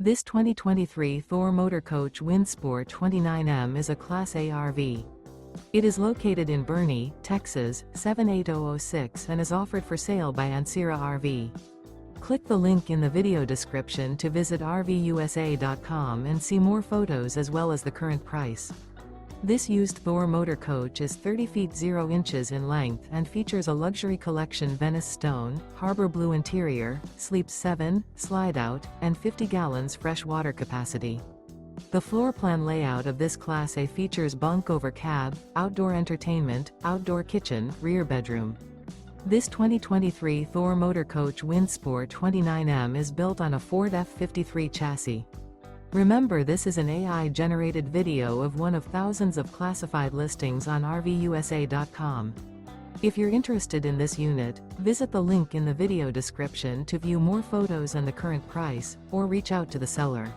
This 2023 Thor Motor Coach Windsport 29M is a Class A RV. It is located in Boerne, Texas, 78006 and is offered for sale by Ancira RV. Click the link in the video description to visit RVUSA.com and see more photos as well as the current price. This used Thor Motor Coach is 30 feet 0 inches in length and features a Luxury Collection Venice Stone, Harbor Blue interior, sleeps 7, Slideout, and 50 gallons fresh water capacity. The floor plan layout of this Class A features bunk over cab, outdoor entertainment, outdoor kitchen, rear bedroom. This 2023 Thor Motor Coach Windsport 29M is built on a Ford F53 chassis. Remember, this is an AI-generated video of one of thousands of classified listings on RVUSA.com. If you're interested in this unit, visit the link in the video description to view more photos and the current price, or reach out to the seller.